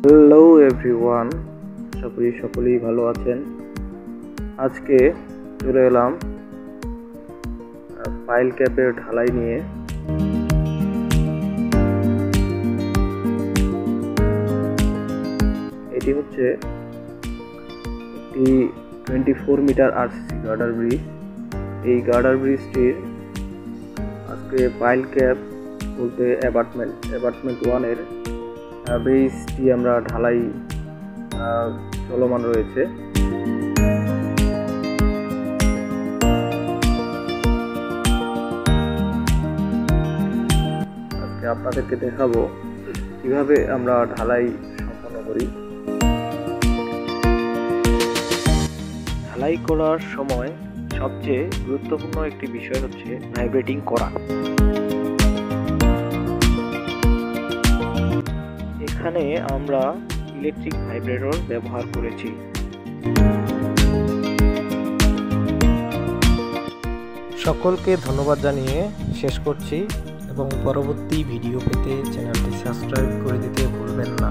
Hello everyone, আশা করি সকলেই ভালো আছেন। আজকে চলে এলাম পাইল ক্যাপের ঢালাই নিয়ে। এটি হচ্ছে একটি 24 মিটার আরসিসি গার্ডার ব্রিজ। এই গার্ডার ব্রিজটির আজকে পাইল ক্যাপ বলতে অ্যাপার্টমেন্ট 1-এর ব্রিজটি আমরা ঢালাই চলমান রয়েছে। আজকে আপনাদেরকে দেখাবো কিভাবে আমরা ঢালাই সম্পন্ন করি। ঢালাই করার সময় সবচেয়ে গুরুত্বপূর্ণ একটি বিষয় হচ্ছে ভাইব্রেটিং করা। এখানে আমরা ইলেকট্রিক ভাইব্রেটর ব্যবহার করেছি। সকলকে ধন্যবাদ জানিয়ে শেষ করছি এবং পরবর্তী ভিডিও পেতে চ্যানেলটি সাবস্ক্রাইব করে দিতে ভুলবেন না।